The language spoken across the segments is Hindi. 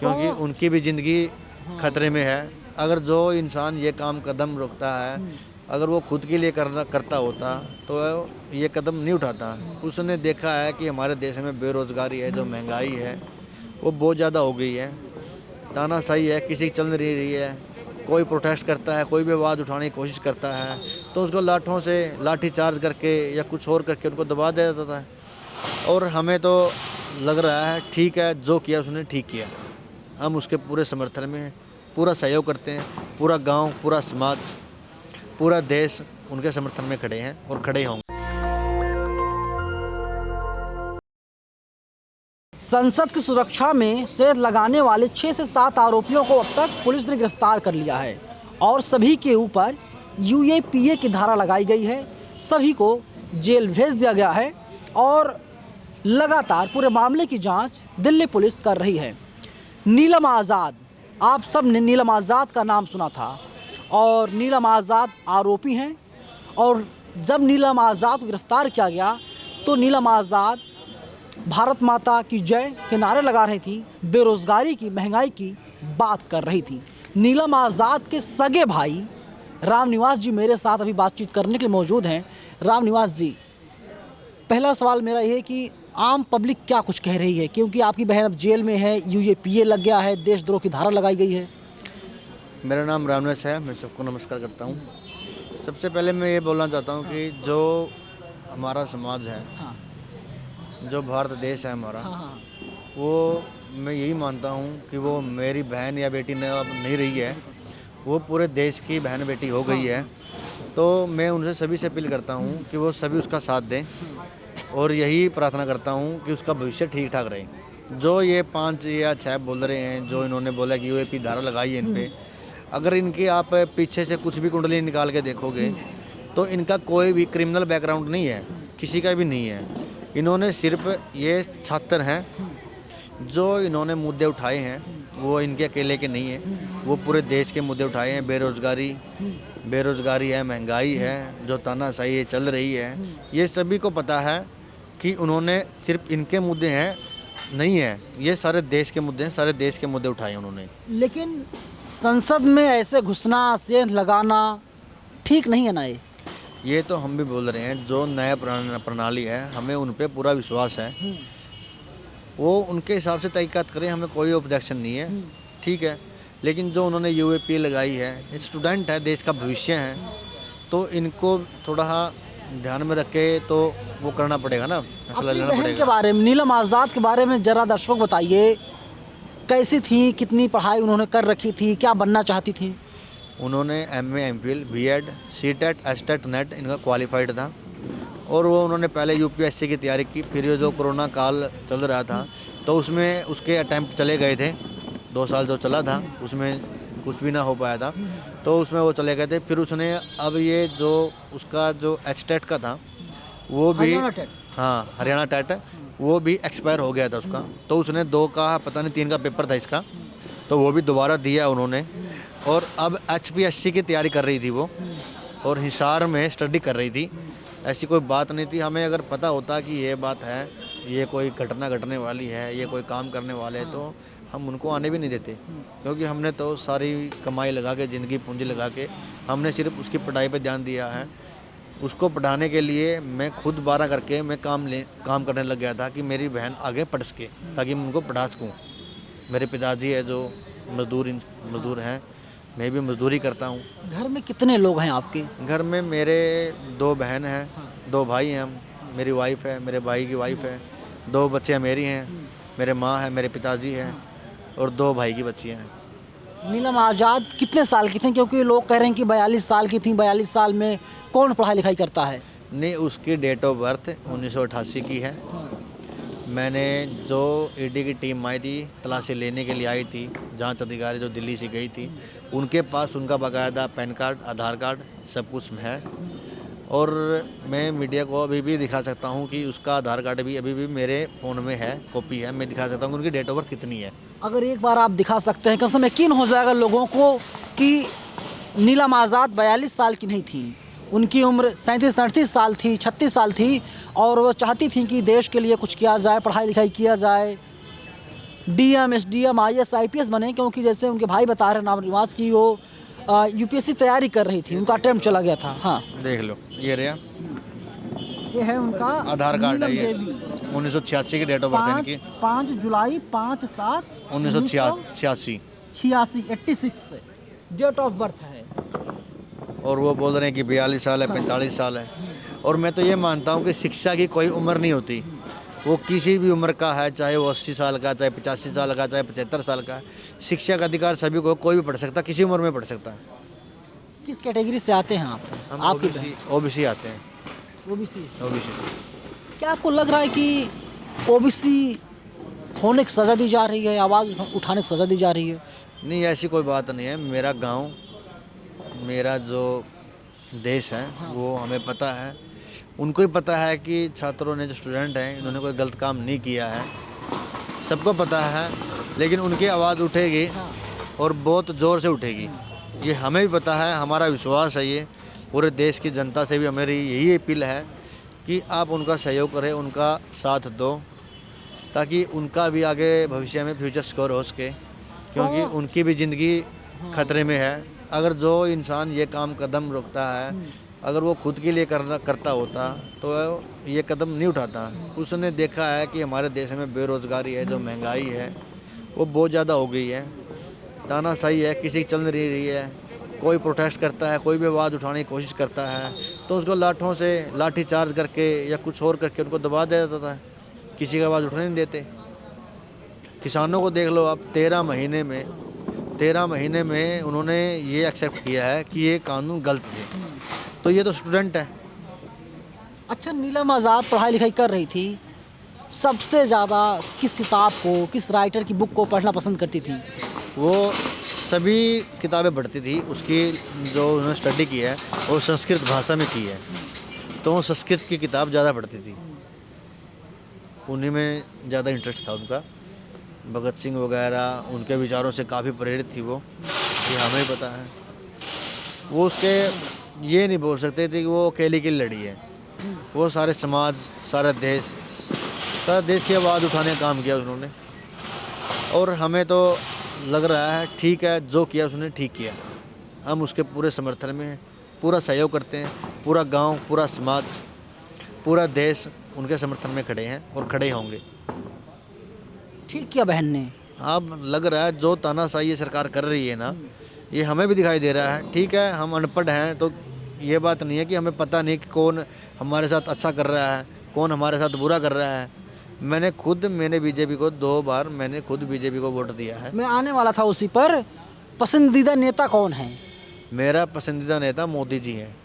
क्योंकि उनकी भी ज़िंदगी खतरे में है। अगर जो इंसान ये काम कदम रोकता है, अगर वो खुद के लिए करता होता तो ये कदम नहीं उठाता। उसने देखा है कि हमारे देश में बेरोज़गारी है, जो महंगाई है वो बहुत ज़्यादा हो गई है, तानाशाही है, किसी की चल नहीं रही है। कोई प्रोटेस्ट करता है, कोई भी आवाज़ उठाने की कोशिश करता है तो उसको लाठों से लाठी चार्ज करके या कुछ और करके उनको दबा दिया जाता है। और हमें तो लग रहा है ठीक है, जो किया उसने ठीक किया, हम उसके पूरे समर्थन में हैं, पूरा सहयोग करते हैं। पूरा गांव, पूरा समाज, पूरा देश उनके समर्थन में खड़े हैं और खड़े होंगे। संसद की सुरक्षा में सेंध लगाने वाले 6 से 7 आरोपियों को अब तक पुलिस ने गिरफ्तार कर लिया है और सभी के ऊपर यूएपीए की धारा लगाई गई है। सभी को जेल भेज दिया गया है और लगातार पूरे मामले की जांच दिल्ली पुलिस कर रही है। नीलम आज़ाद, आप सब ने नीलम आज़ाद का नाम सुना था और नीलम आज़ाद आरोपी हैं। और जब नीलम आज़ाद को गिरफ्तार किया गया तो नीलम आज़ाद भारत माता की जय के नारे लगा रही थी, बेरोज़गारी की, महंगाई की बात कर रही थी। नीलम आज़ाद के सगे भाई रामनिवास जी मेरे साथ अभी बातचीत करने के लिए मौजूद हैं। रामनिवास जी, पहला सवाल मेरा ये है कि आम पब्लिक क्या कुछ कह रही है, क्योंकि आपकी बहन अब जेल में है, यूएपीए लग गया है, देशद्रोह की धारा लगाई गई है। मेरा नाम रामनिवास है, मैं सबको नमस्कार करता हूँ। सबसे पहले मैं ये बोलना चाहता हूँ कि जो हमारा समाज है, हाँ जो भारत देश है हमारा, हाँ वो मैं यही मानता हूँ कि वो मेरी बहन या बेटी ने अब नहीं रही है, वो पूरे देश की बहन बेटी हो गई है। तो मैं उनसे सभी से अपील करता हूँ कि वो सभी उसका साथ दें और यही प्रार्थना करता हूँ कि उसका भविष्य ठीक ठाक रहे। जो ये 5 या 6 बोल रहे हैं, जो इन्होंने बोला कि यूएपी धारा लगाई है इन पे, अगर इनके आप पीछे से कुछ भी कुंडली निकाल के देखोगे तो इनका कोई भी क्रिमिनल बैकग्राउंड नहीं है, किसी का भी नहीं है। इन्होंने सिर्फ ये छात्र हैं, जो इन्होंने मुद्दे उठाए हैं वो इनके अकेले के नहीं हैं, वो पूरे देश के मुद्दे उठाए हैं। बेरोज़गारी है, महंगाई है, जो तानाशाही है चल रही है, ये सभी को पता है कि उन्होंने सिर्फ इनके मुद्दे हैं नहीं है, ये सारे देश के मुद्दे हैं, सारे देश के मुद्दे उठाए उन्होंने। लेकिन संसद में ऐसे घुसना, सेंध लगाना ठीक नहीं है ना। ये तो हम भी बोल रहे हैं, जो नया प्रणाली है हमें उन पे पूरा विश्वास है, वो उनके हिसाब से तहकीकात करें, हमें कोई ऑब्जेक्शन नहीं है, ठीक है। लेकिन जो उन्होंने यूएपीए लगाई है, स्टूडेंट है, देश का भविष्य है, तो इनको थोड़ा ध्यान में रख के तो वो करना पड़ेगा ना, फैसला लेना बहन के पड़ेगा। बारे में, नीलम आज़ाद के बारे में ज़रा दर्शकों को बताइए, कैसी थी, कितनी पढ़ाई उन्होंने कर रखी थी, क्या बनना चाहती थी? उन्होंने MA, MPhil, BEd, CTET, STET, NET इनका क्वालिफाइड था और वो उन्होंने पहले यूपीएससी की तैयारी की। फिर ये जो कोरोना काल चल रहा था तो उसमें उसके अटैम्प्ट चले गए थे, 2 साल जो चला था उसमें कुछ भी ना हो पाया था, तो उसमें वो चले गए थे। फिर उसने अब ये जो उसका जो एचटेट का था वो भी, हाँ हरियाणा टेट, वो भी एक्सपायर हो गया था उसका, तो उसने 2 का पता नहीं 3 का पेपर था इसका, तो वो भी दोबारा दिया उन्होंने। और अब एचपीएससी की तैयारी कर रही थी वो, और हिसार में स्टडी कर रही थी। ऐसी कोई बात नहीं थी। हमें अगर पता होता कि ये बात है, ये कोई घटना घटने वाली है, ये कोई काम करने वाले हैं, तो हम उनको आने भी नहीं देते, क्योंकि हमने तो सारी कमाई लगा के, ज़िंदगी पूंजी लगा के, हमने सिर्फ उसकी पढ़ाई पे ध्यान दिया है। उसको पढ़ाने के लिए मैं खुद 12 करके मैं काम करने लग गया था कि मेरी बहन आगे पढ़ सके, ताकि मैं उनको पढ़ा सकूँ। मेरे पिताजी है जो मजदूर हैं, मैं भी मजदूरी करता हूँ। घर में कितने लोग हैं आपके? घर में मेरे 2 बहन हैं, 2 भाई हैं हम, मेरी वाइफ है, मेरे भाई की वाइफ है, 2 बच्चियाँ मेरी हैं, मेरे माँ है, मेरे पिताजी हैं और 2 भाई की बच्चियाँ हैं। नीलम आज़ाद कितने साल की थी? क्योंकि लोग कह रहे हैं कि 42 साल की थी। 42 साल में कौन पढ़ाई लिखाई करता है? नहीं, उसकी डेट ऑफ बर्थ 1988 की है। मैंने जो ईडी की टीम आई थी, तलाशी लेने के लिए आई थी, जांच अधिकारी जो दिल्ली से गई थी, उनके पास उनका बाकायदा पैन कार्ड, आधार कार्ड सब कुछ है। और मैं मीडिया को अभी भी दिखा सकता हूं कि उसका आधार कार्ड भी अभी भी मेरे फ़ोन में है, कॉपी है, मैं दिखा सकता हूं कि उनकी डेट ऑफ बर्थ कितनी है। अगर एक बार आप दिखा सकते हैं, कम से कम यकीन हो जाएगा लोगों को कि नीलम आज़ाद 42 साल की नहीं थी। उनकी उम्र 37-38 साल थी, 36 साल थी, और वो चाहती थी कि देश के लिए कुछ किया जाए, पढ़ाई लिखाई किया जाए, डीएम, एसडीएम, आईएएस, आईपीएस बने, क्योंकि जैसे उनके भाई बता रहे नाम निवास की वो यूपीएससी तैयारी कर रही थी, उनका अटेम्प्ट चला गया था। हाँ, देख लो, ये रहा ये है उनका आधार कार्ड है, नीलम ये देवी। 1986 की डेट ऑफ बर्थ है इनकी। 5 जुलाई 5/7 1986। 86 86 डेट ऑफ बर्थ है। और वो बोल रहे हैं कि 42 साल है, 45 साल है। और मैं तो ये मानता हूँ कि शिक्षा की कोई उम्र नहीं होती, वो किसी भी उम्र का है, चाहे वो 80 साल का, चाहे 85 साल का, चाहे 75 साल का है। शिक्षा का अधिकार सभी को, कोई भी पढ़ सकता, किसी उम्र में पढ़ सकता है। किस कैटेगरी से आते हैं आप? हम आपकी ओबीसी आते हैं, ओबीसी। ओबीसी से। क्या आपको लग रहा है कि ओबीसी होने की सज़ा दी जा रही है, आवाज़ उठाने की सज़ा दी जा रही है? नहीं, ऐसी कोई बात नहीं है। मेरा गांव, मेरा जो देश है, वो हमें पता है, उनको ही पता है कि छात्रों ने, जो स्टूडेंट हैं, इन्होंने कोई गलत काम नहीं किया है, सबको पता है। लेकिन उनकी आवाज़ उठेगी और बहुत ज़ोर से उठेगी, ये हमें भी पता है, हमारा विश्वास है। ये पूरे देश की जनता से भी हमारी यही अपील है कि आप उनका सहयोग करें, उनका साथ दो, ताकि उनका भी आगे भविष्य में फ्यूचर सिक्योर हो सके, क्योंकि उनकी भी ज़िंदगी खतरे में है। अगर जो इंसान ये काम कदम रोकता है, अगर वो खुद के लिए करता होता तो ये कदम नहीं उठाता। उसने देखा है कि हमारे देश में बेरोज़गारी है, जो महंगाई है वो बहुत ज़्यादा हो गई है, तानाशाही है, किसी की चल नहीं रही है। कोई प्रोटेस्ट करता है, कोई भी आवाज़ उठाने की कोशिश करता है तो उसको लाठों से लाठी चार्ज करके या कुछ और करके उनको दबा दिया जाता है, किसी की आवाज़ उठने नहीं देते। किसानों को देख लो आप, 13 महीने में उन्होंने ये एक्सेप्ट किया है कि ये कानून गलत है, तो ये तो स्टूडेंट है। अच्छा, नीलम आज़ाद पढ़ाई लिखाई कर रही थी, सबसे ज़्यादा किस किताब को, किस राइटर की बुक को पढ़ना पसंद करती थी? वो सभी किताबें पढ़ती थी। उसकी जो उन्होंने स्टडी की है वो संस्कृत भाषा में की है, तो वो संस्कृत की किताब ज़्यादा पढ़ती थी, उन्हीं में ज़्यादा इंटरेस्ट था उनका। भगत सिंह वगैरह, उनके विचारों से काफ़ी प्रेरित थी वो, ये हमें पता है। वो उसके ये नहीं बोल सकते थे कि वो अकेली की लड़ी है, वो सारे समाज, सारे देश की आवाज़ उठाने का काम किया उन्होंने। और हमें तो लग रहा है ठीक है, जो किया उसने ठीक किया, हम उसके पूरे समर्थन में हैं, पूरा सहयोग करते हैं। पूरा गांव, पूरा समाज, पूरा देश उनके समर्थन में खड़े हैं और खड़े होंगे। ठीक किया बहन ने। अब लग रहा है जो तानाशाही ये सरकार कर रही है ना, ये हमें भी दिखाई दे रहा है। ठीक है, हम अनपढ़ हैं तो ये बात नहीं है कि हमें पता नहीं कि कौन हमारे साथ अच्छा कर रहा है, कौन हमारे साथ बुरा कर रहा है। मैंने बीजेपी को 2 बार बीजेपी को वोट दिया है। मैं आने वाला था उसी पर। पसंदीदा नेता कौन है? मेरा पसंदीदा नेता मोदी जी हैं।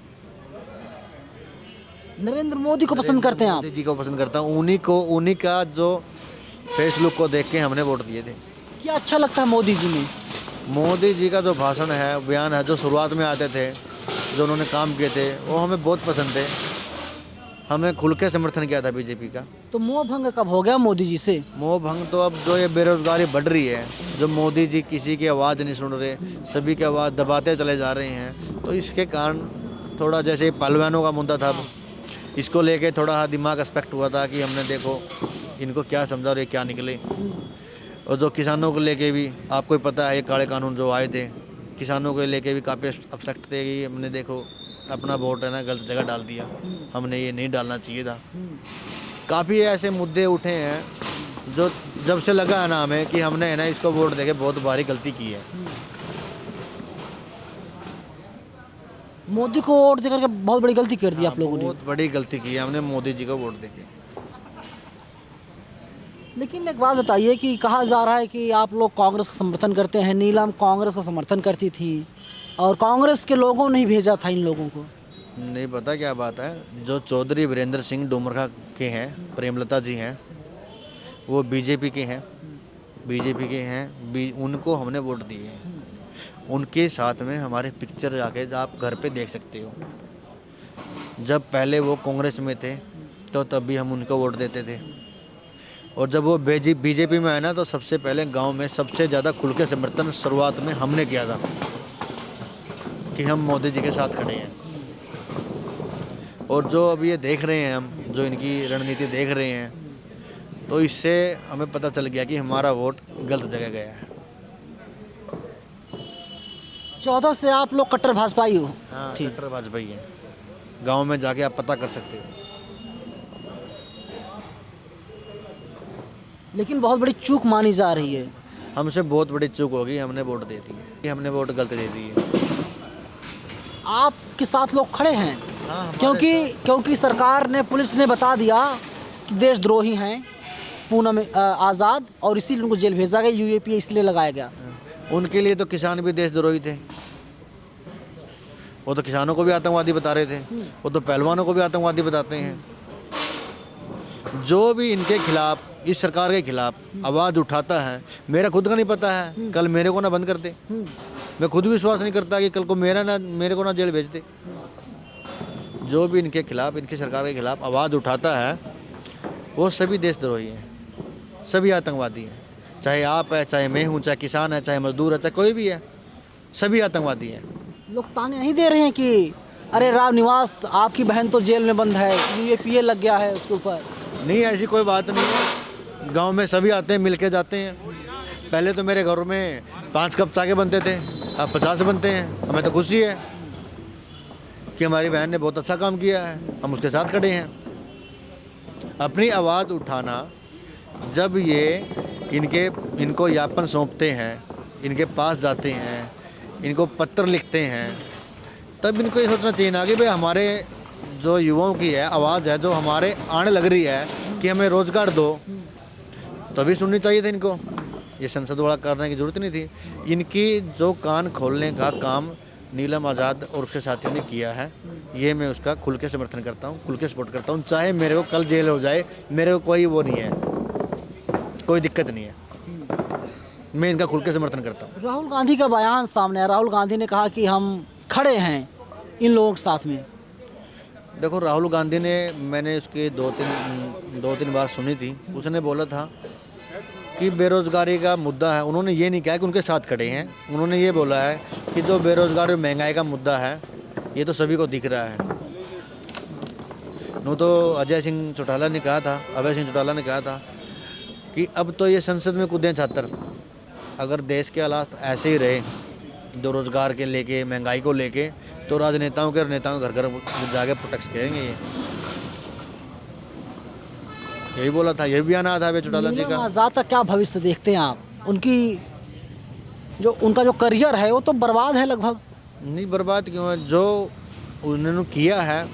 नरेंद्र मोदी को पसंद करते हैं आप? मोदी जी को पसंद करता हूँ, उन्हीं का जो फेस लुक को देख के हमने वोट दिए थे। क्या अच्छा लगता है मोदी जी में? मोदी जी का जो भाषण है, बयान है, जो शुरुआत में आते थे, जो उन्होंने काम किए थे, वो हमें बहुत पसंद थे। हमें खुल के समर्थन किया था बीजेपी का। तो मोह भंग कब हो गया मोदी जी से? मोह भंग तो अब जो ये बेरोजगारी बढ़ रही है, जो मोदी जी किसी की आवाज़ नहीं सुन रहे, सभी की आवाज़ दबाते चले जा रहे हैं, तो इसके कारण थोड़ा, जैसे पहलवानों का मुद्दा था, इसको लेके थोड़ा दिमाग एक्सपेक्ट हुआ था कि हमने देखो इनको क्या समझा और ये क्या निकले। और जो किसानों को लेके भी आपको ही पता है, ये काले कानून जो आए थे, किसानों को लेके भी काफ़ी अपसेक्ट थे कि हमने देखो अपना वोट है ना गलत जगह डाल दिया, हमने ये नहीं डालना चाहिए था। काफ़ी ऐसे मुद्दे उठे हैं जो जब से लगा है ना हमें कि हमने है ना इसको वोट देके बहुत भारी गलती की है। मोदी को वोट देकर के बहुत बड़ी गलती कर दी आप लोगों ने। बहुत बड़ी गलती की है हमने मोदी जी को वोट देके। लेकिन एक बात बताइए कि कहा जा रहा है कि आप लोग कांग्रेस का समर्थन करते हैं। नीलम कांग्रेस का समर्थन करती थी और कांग्रेस के लोगों ने ही भेजा था इन लोगों को। नहीं पता क्या बात है। जो चौधरी वीरेंद्र सिंह डुमरखा के हैं, प्रेमलता जी हैं, वो बीजेपी के हैं, उनको हमने वोट दिए हैं। उनके साथ में हमारे पिक्चर जाके आप घर पे देख सकते हो। जब पहले वो कांग्रेस में थे तो तब भी हम उनको वोट देते थे, और जब वो बीजेपी में आए ना, तो सबसे पहले गांव में सबसे ज़्यादा खुल के समर्थन शुरुआत में हमने किया था कि हम मोदी जी के साथ खड़े हैं। और जो अब ये देख रहे हैं हम, जो इनकी रणनीति देख रहे हैं, तो इससे हमें पता चल गया कि हमारा वोट गलत जगह गया है। 14 से आप लोग कट्टर भाजपाई हो? हाँ, ठीक। कट्टर वाजपेयी है। गांव में जाके आप पता कर सकते हो। लेकिन बहुत बड़ी चूक मानी जा रही है। हमसे बहुत बड़ी चूक होगी, हमने वोट दे दी है, हमने वोट गलत दे दी है। आपके साथ लोग खड़े हैं हाँ, हमारे क्योंकि सरकार ने, पुलिस ने बता दिया कि देशद्रोही हैं पूनम आज़ाद, और इसीलिए उनको जेल भेजा गया, यूएपीए इसलिए लगाया गया। उनके लिए तो किसान भी देशद्रोही थे। वो तो किसानों को भी आतंकवादी बता रहे थे, वो तो पहलवानों को भी आतंकवादी बताते हैं। जो भी इनके खिलाफ, इस सरकार के खिलाफ आवाज़ उठाता है, मेरा खुद का नहीं पता है कल मेरे को ना बंद कर दे। मैं खुद विश्वास नहीं करता कि कल को मेरे को ना जेल भेज दे। जो भी इनके खिलाफ, इनकी सरकार के खिलाफ आवाज़ उठाता है, वो सभी देशद्रोही हैं, सभी आतंकवादी हैं। चाहे आप है, चाहे मैं हूँ, चाहे किसान है, चाहे मजदूर है, चाहे कोई भी है, सभी आतंकवादी हैं। लोग ताने नहीं दे रहे हैं कि अरे राव निवास, आपकी बहन तो जेल में बंद है, यूएपीए लग गया है उसके ऊपर? नहीं, ऐसी कोई बात नहीं है। गांव में सभी आते हैं, मिल के जाते हैं। पहले तो मेरे घर में 5 कप चाय के बनते थे, अब 50 बनते हैं। हमें तो खुशी है कि हमारी बहन ने बहुत अच्छा काम किया है, हम उसके साथ खड़े हैं। अपनी आवाज़ उठाना, जब ये इनको ज्ञापन सौंपते हैं, इनके पास जाते हैं, इनको पत्र लिखते हैं, तब इनको ये सोचना चाहिए ना कि भाई हमारे जो युवाओं की है आवाज़ है, जो हमारे आने लग रही है कि हमें रोज़गार दो, तभी सुननी चाहिए थी इनको। ये संसद वाला करने की ज़रूरत नहीं थी। इनकी जो कान खोलने का काम नीलम आज़ाद और उसके साथियों ने किया है, ये मैं उसका खुल के समर्थन करता हूँ, खुल के सपोर्ट करता हूँ। चाहे मेरे को कल जेल हो जाए, मेरे को कोई वो नहीं है, कोई दिक्कत नहीं है, मैं इनका खुल के समर्थन करता हूँ। राहुल गांधी का बयान सामने है। राहुल गांधी ने कहा कि हम खड़े हैं इन लोगों के साथ में। देखो, राहुल गांधी ने, मैंने उसके दो तीन बात सुनी थी। उसने बोला था कि बेरोज़गारी का मुद्दा है। उन्होंने ये नहीं कहा कि उनके साथ खड़े हैं, उन्होंने ये बोला है कि जो बेरोज़गारी और महंगाई का मुद्दा है, ये तो सभी को दिख रहा है। नो तो अभय सिंह चौटाला ने कहा था कि अब तो ये संसद में कूदें छात्र। अगर देश के हालात ऐसे ही रहे, जो रोज़गार के लेके, महंगाई को लेके, तो राजनेताओं के घर घर जाके प्रोटेक्ट करेंगे। ये यही बोला था, यही बयान आया था अभय चौटाला जी का। आज़ाद का क्या भविष्य देखते हैं आप? उनका जो करियर है वो तो बर्बाद है लगभग। नहीं, बर्बाद क्यों है? जो उन्होंने किया है,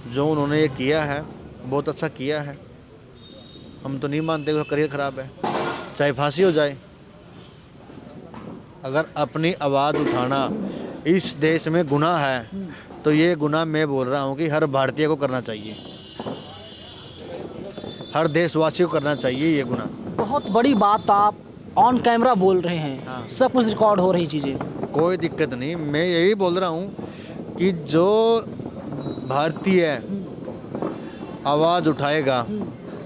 जो उन्होंने ये किया है, बहुत अच्छा किया है। हम तो नहीं मानते कि करियर ख़राब है, चाहे फांसी हो जाए। अगर अपनी आवाज़ उठाना इस देश में गुनाह है, तो ये गुनाह मैं बोल रहा हूँ कि हर भारतीय को करना चाहिए, हर देशवासी को करना चाहिए ये गुनाह। बहुत बड़ी बात आप ऑन कैमरा बोल रहे हैं। हाँ। सब कुछ रिकॉर्ड हो रही चीज़ें। कोई दिक्कत नहीं, मैं यही बोल रहा हूँ कि जो भारतीय आवाज़ उठाएगा,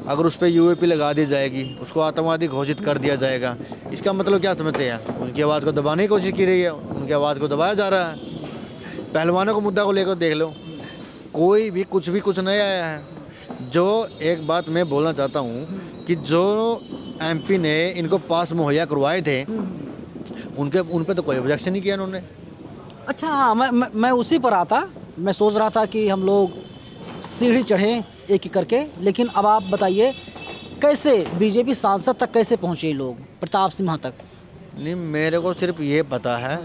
अगर उस पर यूएपी लगा दी जाएगी, उसको आतंकवादी घोषित कर दिया जाएगा, इसका मतलब क्या समझते हैं? उनकी आवाज़ को दबाने की कोशिश की रही है, उनकी आवाज़ को दबाया जा रहा है। पहलवानों को मुद्दा को लेकर देख लो, कोई भी कुछ नहीं आया है। जो एक बात मैं बोलना चाहता हूँ कि जो एमपी ने इनको पास मुहैया करवाए थे, उन पे तो कोई ऑब्जेक्शन नहीं किया उन्होंने। अच्छा, हाँ, मैं उसी पर आता। मैं सोच रहा था कि हम लोग सीढ़ी चढ़े एक एक करके, लेकिन अब आप बताइए कैसे बीजेपी सांसद तक कैसे पहुँचे लोग, प्रताप सिम्हा तक? नहीं, मेरे को सिर्फ ये पता है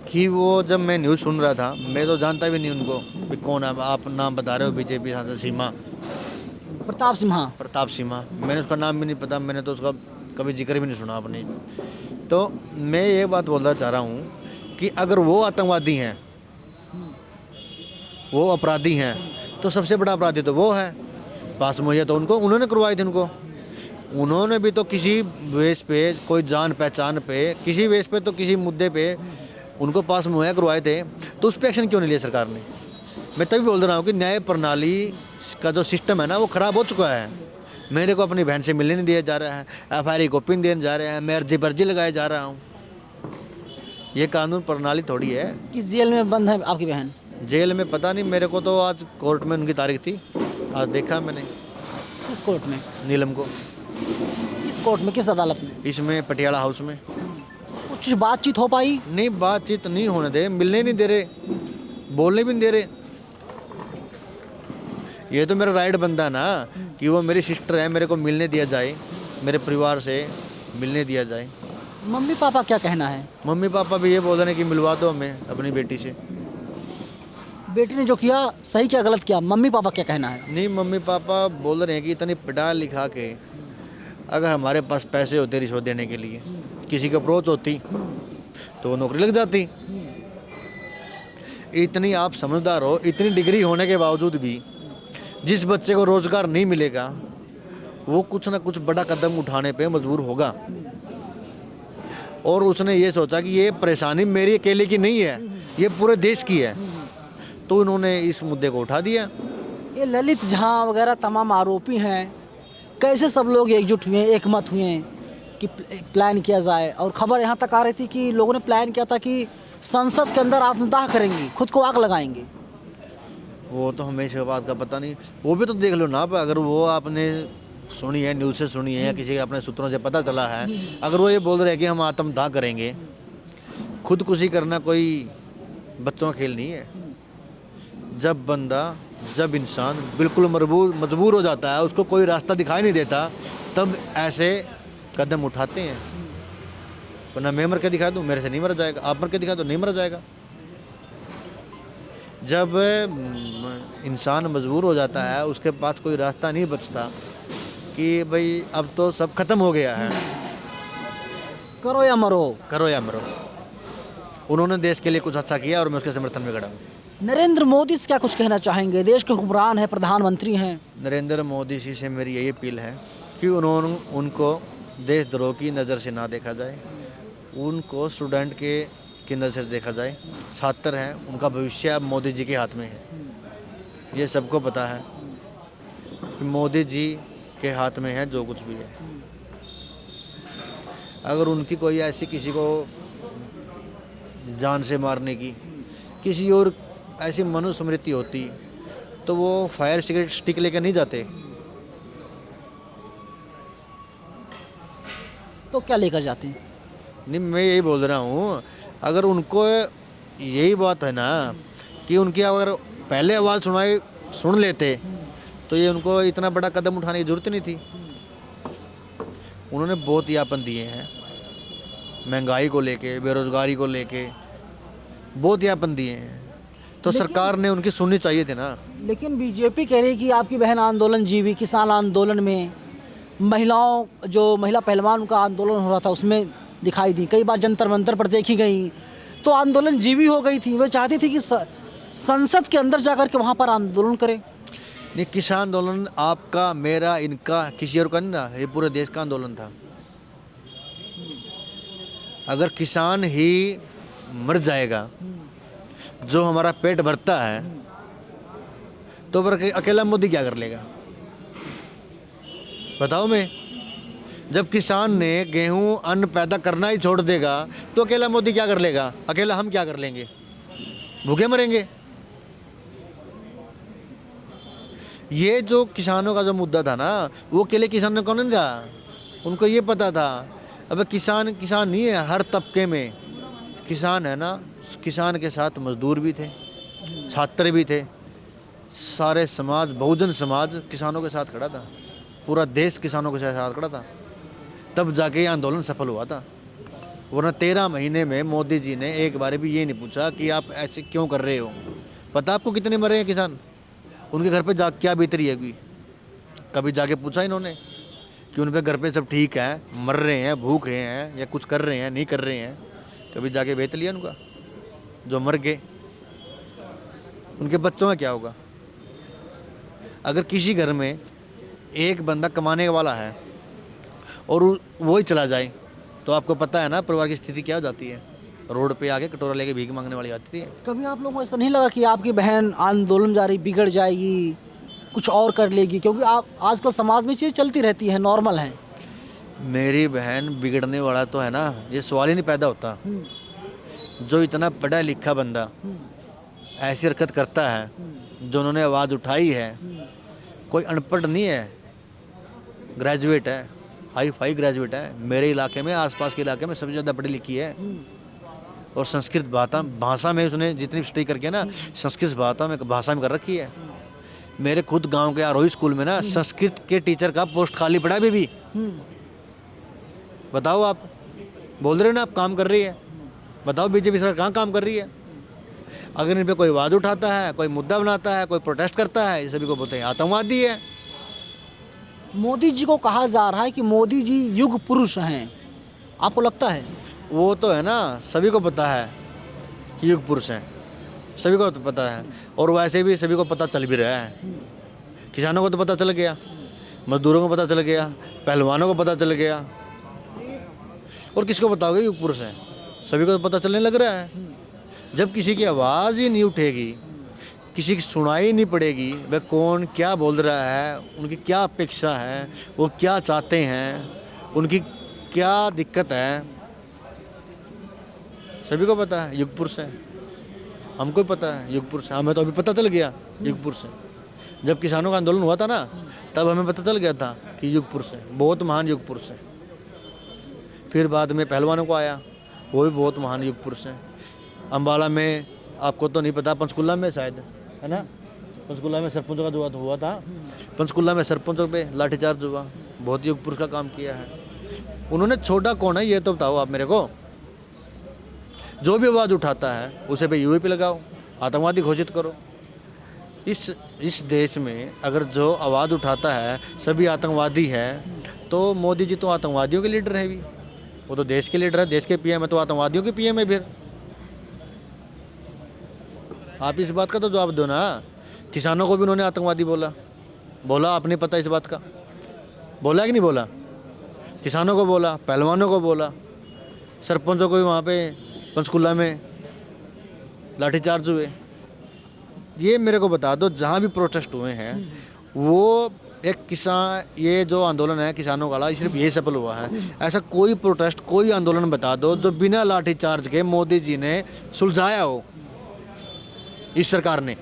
कि वो, जब मैं न्यूज़ सुन रहा था, मैं तो जानता भी नहीं उनको भी कौन है। आप नाम बता रहे हो बीजेपी सांसद सिम्हा, प्रताप सिम्हा। मैंने उसका नाम भी नहीं पता, मैंने तो उसका कभी जिक्र भी नहीं सुना अपने। तो मैं ये बात बोलना चाह रहा हूँ कि अगर वो आतंकवादी हैं, वो अपराधी हैं, तो सबसे बड़ा अपराधी तो वो है। पास मुहैया तो उन्होंने करवाए थे। उन्होंने भी तो किसी बेस पे, कोई जान पहचान पे, किसी बेस पे, तो किसी मुद्दे पे उनको पास मुहैया करवाए थे, तो उस पर एक्शन क्यों नहीं लिया सरकार ने? मैं तभी बोल रहा हूँ कि न्याय प्रणाली का जो सिस्टम है ना, वो ख़राब हो चुका है। मेरे को अपनी बहन से मिलने नहीं दिया जा रहा है, FIR कॉपी नहीं देने जा रहे हैं, मैं अर्जी लगाए जा रहा हूँ। ये कानून प्रणाली थोड़ी है। किस जेल में बंद है आपकी बहन? जेल में पता नहीं, मेरे को तो आज कोर्ट में उनकी तारीख थी, आज देखा मैंने। किस कोर्ट में? नीलम को। किस कोर्ट में, किस अदालत में? इसमें पटियाला हाउस में। कुछ बातचीत हो पाई? नहीं, बातचीत नहीं होने दे, मिलने नहीं दे रहे, बोलने भी नहीं दे रहे। ये तो मेरा राइट बनता ना कि वो मेरी सिस्टर है, मेरे को मिलने दिया जाए, मेरे परिवार से मिलने दिया जाए। मम्मी पापा क्या कहना है? मम्मी पापा भी ये बोल रहे हैं कि मिलवा दो हमें अपनी बेटी से। बेटी ने जो किया सही क्या गलत किया, मम्मी पापा क्या कहना है? नहीं, मम्मी पापा बोल रहे हैं कि इतनी पढ़ा लिखा के अगर हमारे पास पैसे होते रिश्वत देने के लिए, किसी की अप्रोच होती तो वो नौकरी लग जाती। इतनी आप समझदार हो, इतनी डिग्री होने के बावजूद भी जिस बच्चे को रोजगार नहीं मिलेगा वो कुछ ना कुछ बड़ा कदम उठाने पे मजबूर होगा। और उसने ये सोचा कि ये परेशानी मेरी अकेले की नहीं है, ये पूरे देश की है, तो उन्होंने इस मुद्दे को उठा दिया। ये ललित झा वगैरह तमाम आरोपी हैं, कैसे सब लोग एकजुट हुए, एकमत हुए कि प्लान किया जाए? और खबर यहाँ तक आ रही थी कि लोगों ने प्लान किया था कि संसद के अंदर आत्मदाह करेंगे, खुद को आग लगाएंगे। वो तो हमें इस बात का पता नहीं, वो भी तो देख लो ना। अगर वो आपने सुनी है, न्यूज़ से सुनी है या किसी के अपने सूत्रों से पता चला है, अगर वो ये बोल रहे हैं कि हम आत्मदाह करेंगे, खुदकुशी करना कोई बच्चों का खेल नहीं है। जब इंसान बिल्कुल मजबूर हो जाता है, उसको कोई रास्ता दिखाई नहीं देता, तब ऐसे कदम उठाते हैं। वरना मैं मर के दिखा दूँ, मेरे से नहीं मरा जाएगा, आप मर के दिखा दो, नहीं मरा जाएगा। जब इंसान मजबूर हो जाता है, उसके पास कोई रास्ता नहीं बचता कि भाई अब तो सब खत्म हो गया है, करो या मरो। करो या मरो। उन्होंने देश के लिए कुछ अच्छा किया और मैं उसके समर्थन में खड़ा हूँ। नरेंद्र मोदी से क्या कुछ कहना चाहेंगे? देश के हुक्मरान हैं, प्रधानमंत्री हैं। नरेंद्र मोदी जी से मेरी यही अपील है कि उनको देशद्रोह की नज़र से ना देखा जाए, उनको स्टूडेंट की नज़र से देखा जाए। छात्र हैं, उनका भविष्य अब मोदी जी के हाथ में है। ये सबको पता है कि मोदी जी के हाथ में है जो कुछ भी है। अगर उनकी कोई ऐसी किसी को जान से मारने की किसी और ऐसी मनुस्मृति होती तो वो फायर स्टिक लेकर नहीं जाते। तो क्या लेकर जाते हैं? नहीं, मैं यही बोल रहा हूँ, अगर उनको यही बात है ना कि उनकी अगर पहले आवाज़ सुन लेते तो ये उनको इतना बड़ा कदम उठाने की ज़रूरत नहीं थी। उन्होंने बहुत यापन दिए हैं, महंगाई को लेके, बेरोज़गारी को लेके बहुत यापन दिए हैं, तो सरकार ने उनकी सुननी चाहिए थी ना। लेकिन बीजेपी कह रही है कि आपकी बहन आंदोलन जीवी, किसान आंदोलन में महिला पहलवान उनका आंदोलन हो रहा था, उसमें दिखाई दी, कई बार जंतर मंतर पर देखी गई, तो आंदोलन जीवी हो गई थी। वे चाहती थी कि संसद के अंदर जाकर के वहाँ पर आंदोलन करें। नहीं, किसान आंदोलन आपका, मेरा, इनका, किसी और का नहीं था, ये पूरे देश का आंदोलन था। अगर किसान ही मर जाएगा, जो हमारा पेट भरता है, तो फिर अकेला मोदी क्या कर लेगा? बताओ। मैं जब किसान ने गेहूं अन्न पैदा करना ही छोड़ देगा तो अकेला मोदी क्या कर लेगा? अकेला हम क्या कर लेंगे? भूखे मरेंगे। ये जो किसानों का जो मुद्दा था ना, वो अकेले किसानों को नहीं था, उनको ये पता था। अब किसान नहीं है, हर तबके में किसान है ना। किसान के साथ मजदूर भी थे, छात्र भी थे, सारे समाज, बहुजन समाज किसानों के साथ खड़ा था, पूरा देश किसानों के साथ खड़ा था, तब जाके ये आंदोलन सफल हुआ था। वरना 13 महीने में मोदी जी ने एक बार भी ये नहीं पूछा कि आप ऐसे क्यों कर रहे हो। पता आपको कितने मरे हैं किसान? उनके घर पे जा क्या बीतरी है? कभी जाके पूछा इन्होंने कि उन पे घर पे सब ठीक है, मर रहे हैं, भूखे हैं, या कुछ कर रहे हैं, नहीं कर रहे हैं? कभी जाके बेच लिया उनका? जो मर गए उनके बच्चों का क्या होगा? अगर किसी घर में एक बंदा कमाने वाला है और वो ही चला जाए तो आपको पता है ना परिवार की स्थिति क्या हो जाती है। रोड पे आके कटोरा लेके भीख मांगने वाली आती है। कभी आप लोगों को ऐसा नहीं लगा कि आपकी बहन आंदोलन जारी बिगड़ जाएगी, कुछ और कर लेगी? क्योंकि आप आजकल समाज में चीज़ चलती रहती है, नॉर्मल है। मेरी बहन बिगड़ने वाला तो है ना, ये सवाल ही नहीं पैदा होता। जो इतना पढ़ा लिखा बंदा ऐसी हरकत करता है, जो उन्होंने आवाज़ उठाई है, कोई अनपढ़ नहीं है, ग्रेजुएट है, हाई फाई ग्रेजुएट है, मेरे इलाके में, आसपास के इलाके में सबसे ज़्यादा पढ़ी लिखी है। और संस्कृत भाषा में उसने जितनी स्टडी करके ना, संस्कृत भाषा में कर रखी है। मेरे खुद गांव के आरोही स्कूल में ना संस्कृत के टीचर का पोस्ट खाली पड़ा है अभी भी। बताओ, आप बोल रहे हो ना आप काम कर रही है, बताओ बीजेपी सरकार कहाँ काम कर रही है? अगर इन पे कोई आवाज़ उठाता है, कोई मुद्दा बनाता है, कोई प्रोटेस्ट करता है, ये सभी को बोलते हैं आतंकवादी है। मोदी जी को कहा जा रहा है कि मोदी जी युग पुरुष हैं, आपको लगता है? वो तो है ना, सभी को पता है कि युग पुरुष हैं, सभी को तो पता है। और वैसे भी सभी को पता चल भी रहा है। किसानों को तो पता चल गया, मजदूरों को पता चल गया, पहलवानों को पता चल गया। और किसको बताओगे युग पुरुष हैं? सभी को तो पता चलने लग रहा है। जब किसी की आवाज़ ही नहीं उठेगी, किसी की सुनाई नहीं पड़ेगी, वह कौन क्या बोल रहा है, उनकी क्या अपेक्षा है, वो क्या चाहते हैं, उनकी क्या दिक्कत है, सभी को पता है युग पुरुष है। हमको पता है युग पुरुष है, हमें तो अभी पता चल गया युग पुरुष है। जब किसानों का आंदोलन हुआ था ना, तब हमें पता चल गया था कि युग पुरुष है, बहुत महान युग पुरुष है। फिर बाद में पहलवानों को आया, वो भी बहुत महान युग पुरुष है। अम्बाला में, आपको तो नहीं पता, पंचकुला में शायद है ना, पंचकुला में सरपंचों का जो हुआ था, पंचकुला में सरपंचों पे लाठीचार्ज हुआ, बहुत युग पुरुष का काम किया है उन्होंने। छोटा कौन है ये तो बताओ आप मेरे को। जो भी आवाज़ उठाता है उसे पे यूएपी लगाओ, आतंकवादी घोषित करो। इस देश में अगर जो आवाज़ उठाता है सभी आतंकवादी है, तो मोदी जी तो आतंकवादियों के लीडर है भी, वो तो देश के लीडर है, देश के पीएम है, तो आतंकवादियों के पीएम है। फिर आप इस बात का तो जवाब दो ना। किसानों को भी उन्होंने आतंकवादी बोला, आपने पता इस बात का, बोला कि नहीं बोला? किसानों को बोला, पहलवानों को बोला, सरपंचों को भी वहाँ पे पंचकुला में लाठीचार्ज हुए। ये मेरे को बता दो, जहाँ भी प्रोटेस्ट हुए हैं वो एक किसान, ये जो आंदोलन है किसानों वाला, सिर्फ ये सफल हुआ है। ऐसा कोई प्रोटेस्ट, कोई आंदोलन बता दो जो बिना लाठीचार्ज के मोदी जी ने सुलझाया हो इस सरकार ने।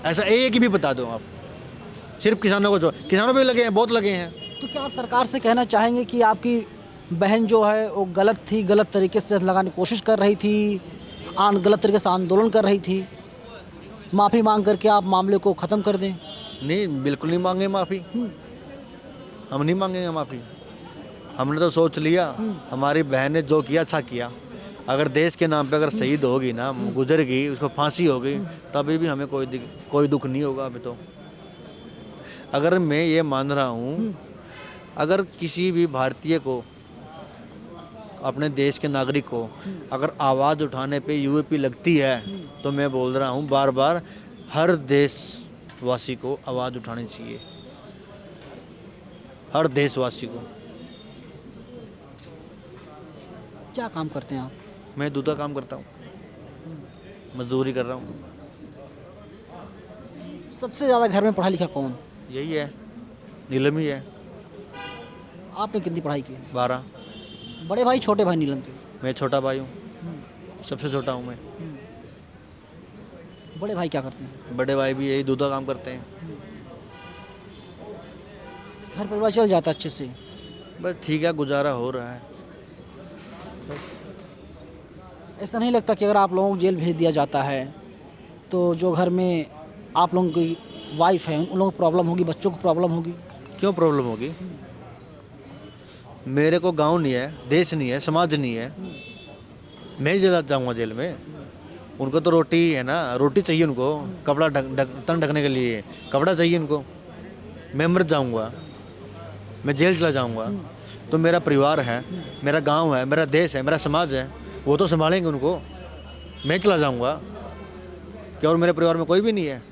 ऐसा एक ही भी बता दो आप। सिर्फ किसानों को, जो किसानों पे लगे हैं, बहुत लगे हैं। तो क्या आप सरकार से कहना चाहेंगे कि आपकी बहन जो है वो गलत थी, गलत तरीके से लगाने की कोशिश कर रही थी, गलत तरीके से आंदोलन कर रही थी, माफ़ी मांग करके आप मामले को ख़त्म कर दें? नहीं, बिल्कुल नहीं मांगे माफ़ी, हम नहीं मांगेंगे माफ़ी। हमने तो सोच लिया, हमारी बहन ने जो किया अच्छा किया। अगर देश के नाम पे अगर शहीद होगी ना, गुजर गई, उसको फांसी हो गई, तभी भी हमें कोई दुख नहीं होगा अभी तो। अगर मैं ये मान रहा हूँ, अगर किसी भी भारतीय को, अपने देश के नागरिक को अगर आवाज़ उठाने पे यूएपी लगती है, तो मैं बोल रहा हूँ बार बार, हर देशवासी को आवाज़ उठानी चाहिए, हर देशवासी को। क्या काम करते हैं आप? मैं दूध का काम करता हूँ, मजदूरी कर रहा हूँ। सबसे ज़्यादा घर में पढ़ा लिखा कौन? यही है, नीलम ही है। आपने कितनी पढ़ाई की है? 12। बड़े भाई छोटे भाई नीलम के? मैं छोटा भाई हूँ, सबसे छोटा हूँ मैं। बड़े भाई क्या करते हैं? बड़े भाई भी यही दूध का काम करते हैं। घर परिवार चल जाता अच्छे से? बस ठीक है, गुजारा हो रहा है। ऐसा नहीं लगता कि अगर आप लोगों को जेल भेज दिया जाता है तो जो घर में आप लोगों की वाइफ है उन लोगों को प्रॉब्लम होगी, बच्चों को प्रॉब्लम होगी? क्यों प्रॉब्लम होगी? मेरे को गांव नहीं है, देश नहीं है, समाज नहीं है, मैं जला जाऊँगा जेल में? उनको तो रोटी है ना, रोटी चाहिए उनको, कपड़ा तन ढकने के लिए कपड़ा चाहिए उनको। मैं मर जाऊँगा, मैं जेल चला जाऊँगा, तो मेरा परिवार है, मेरा गांव है, मेरा देश है, मेरा समाज है, वो तो संभालेंगे उनको। मैं चला जाऊँगा क्या? और मेरे परिवार में कोई भी नहीं है?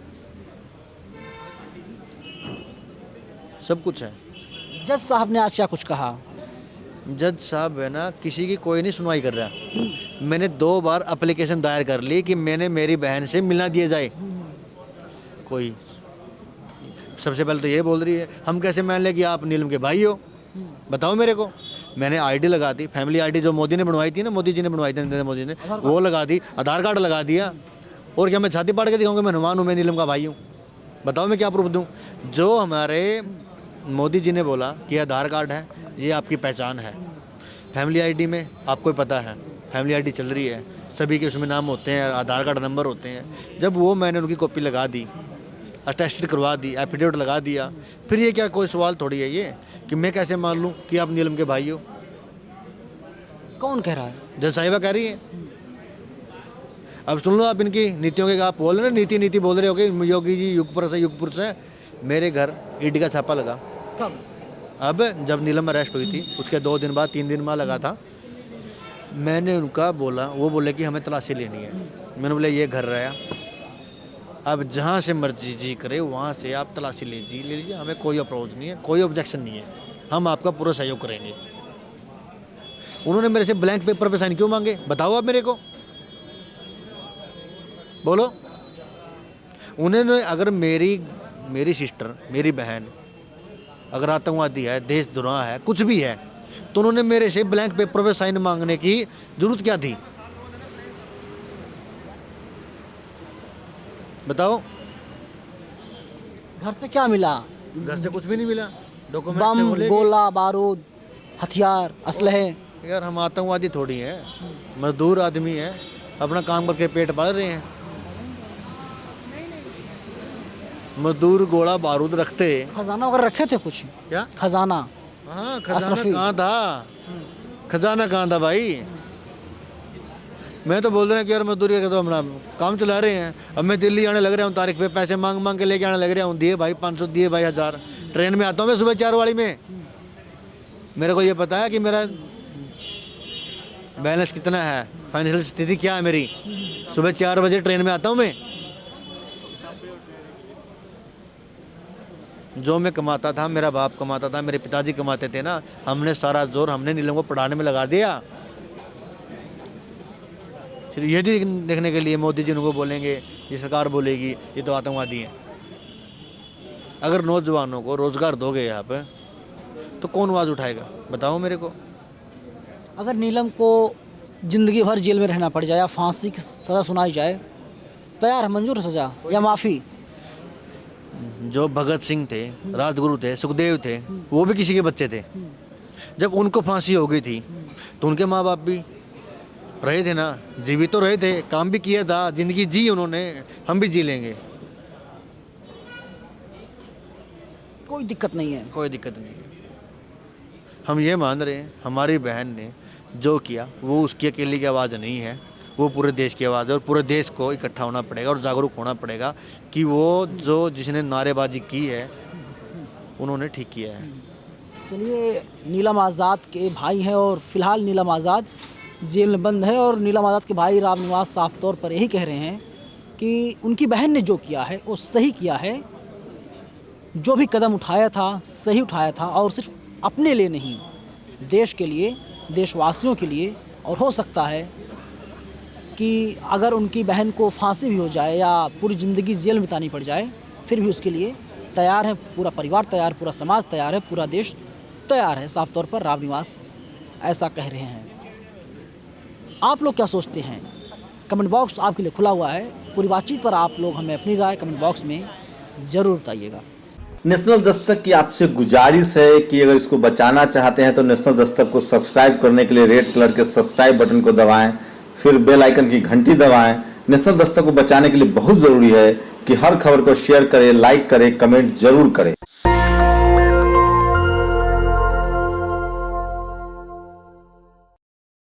सब कुछ है। जज साहब ने आज क्या कुछ कहा? जज साहब है ना, किसी की कोई नहीं सुनवाई कर रहा। मैंने 2 बार एप्लीकेशन दायर कर ली कि मैंने मेरी बहन से मिलना दिया जाए, कोई सबसे पहले तो ये बोल रही है, हम कैसे मान लें कि आप नीलम के भाई हो? बताओ मेरे को। मैंने आईडी लगा दी, फैमिली आईडी जो मोदी ने बनवाई थी ना, मोदी जी ने बनवाई थी, नरेंद्र मोदी ने, वो लगा दी, आधार कार्ड लगा दिया। और क्या मैं छाती पाड़ के दिखाऊंगा मैं हनुमान हूँ, मैं नीलम का भाई हूँ? बताओ मैं क्या प्रूफ दूँ? जो हमारे मोदी जी ने बोला कि आधार कार्ड है, ये आपकी पहचान है। फैमिली आईडी में आपको पता है, फैमिली आईडी चल रही है, सभी के उसमें नाम होते हैं, आधार कार्ड नंबर होते हैं। जब वो मैंने उनकी कॉपी लगा दी, अटेस्टेड करवा दी, एफिडेविट लगा दिया, फिर ये क्या कोई सवाल थोड़ी है ये कि मैं कैसे मान लूँ कि आप नीलम के भाई हो? कौन कह रहा है? जज साहिबा कह रही है। अब सुन लो आप इनकी नीतियों के, आप बोल रहे ना नीति नीति बोल रहे हो कि योगी जी युग पुरुष है। मेरे घर ईडी का छापा लगा। कब? अब जब नीलम अरेस्ट हुई थी उसके 2 दिन बाद 3 दिन बाद लगा था। मैंने उनका बोला, वो बोले कि हमें तलाशी लेनी है। मैंने बोला ये घर रहा, अब जहाँ से मर्जी जी करे वहाँ से आप तलाशी ले लीजिए, हमें कोई अप्रोच नहीं है, कोई ऑब्जेक्शन नहीं है, हम आपका पूरा सहयोग करेंगे। उन्होंने मेरे से ब्लैंक पेपर पे साइन क्यों मांगे बताओ आप मेरे को, बोलो। उन्होंने अगर मेरी सिस्टर, मेरी बहन अगर आतंकवादी है, देशद्रोह है, कुछ भी है, तो उन्होंने मेरे से ब्लैंक पेपर पे साइन मांगने की जरूरत क्या थी बताओ। घर से क्या मिला? घर से कुछ भी नहीं मिला, डॉक्यूमेंट बम, से बोले गोला बारूद, हथियार, असलहे। यार हम आतंकवादी थोड़ी हैं, मजदूर आदमी हैं, अपना काम करके पेट पाल रहे हैं। मजदूर गोला बारूद रखते। खजाना वगैरह रखे थे कुछ? क्या खजाना? हाँ खजाना अशरफी। कहाँ था, खजाना कहाँ था भाई। मैं तो बोल रहा हूँ कि यार मजदूरी का तो अपना काम चला रहे हैं। अब मैं दिल्ली आने लग रहा हूँ, तारीख पे पैसे मांग मांग के लेके आने लग रहा हूँ, दिए भाई 500, दिए भाई 1000। ट्रेन में आता हूँ मैं सुबह 4 वाली में, मेरे को ये पता है कि मेरा बैलेंस कितना है, फाइनेंशियल स्थिति क्या है मेरी। सुबह 4 बजे ट्रेन में आता हूँ मैं। जो मैं कमाता था, मेरा बाप कमाता था, मेरे पिताजी कमाते थे ना, हमने सारा जोर हमने नीलम को पढ़ाने में लगा दिया। फिर ये देखने के लिए मोदी जी उनको बोलेंगे, ये सरकार बोलेगी ये तो आतंकवादी हैं। अगर नौजवानों को रोजगार दोगे यहाँ पे तो कौन आवाज़ उठाएगा बताओ मेरे को। अगर नीलम को जिंदगी भर जेल में रहना पड़ जाए या फांसी की सज़ा सुनाई जाए, तैयार है? मंजूर सज़ा या माफ़ी? जो भगत सिंह थे, राजगुरु थे, सुखदेव थे, वो भी किसी के बच्चे थे। जब उनको फांसी हो गई थी तो उनके माँ बाप भी रहे थे ना, जीवित तो रहे थे, काम भी किया था, जिंदगी जी उन्होंने, हम भी जी लेंगे, कोई दिक्कत नहीं है। कोई दिक्कत नहीं है। हम ये मान रहे हैं हमारी बहन ने जो किया वो उसकी अकेली की आवाज़ नहीं है, वो पूरे देश की आवाज़ है। और पूरे देश को इकट्ठा होना पड़ेगा और जागरूक होना पड़ेगा कि वो जिसने नारेबाजी की है उन्होंने ठीक किया है। चलिए, नीलम आज़ाद के भाई हैं और फिलहाल नीलम आज़ाद जेल में बंद है और नीलम आज़ाद के भाई राम निवास साफ तौर पर यही कह रहे हैं कि उनकी बहन ने जो किया है वो सही किया है, जो भी कदम उठाया था सही उठाया था, और सिर्फ अपने लिए नहीं, देश के लिए, देशवासियों के लिए। और हो सकता है कि अगर उनकी बहन को फांसी भी हो जाए या पूरी ज़िंदगी जेल में बितानी पड़ जाए, फिर भी उसके लिए तैयार है, पूरा परिवार तैयार, पूरा समाज तैयार है, पूरा देश तैयार है। साफ तौर पर राम निवास ऐसा कह रहे हैं। आप लोग क्या सोचते हैं? कमेंट बॉक्स आपके लिए खुला हुआ है। पूरी बातचीत पर आप लोग हमें अपनी राय कमेंट बॉक्स में ज़रूर बताइएगा। नेशनल दस्तक की आपसे गुजारिश है कि अगर इसको बचाना चाहते हैं तो नेशनल दस्तक को सब्सक्राइब करने के लिए रेड कलर के सब्सक्राइब बटन को दबाएं, फिर बेल आइकन की घंटी दबाएं। नेशनल दस्तक को बचाने के लिए बहुत जरूरी है कि हर खबर को शेयर करें, लाइक करें, कमेंट जरूर करें।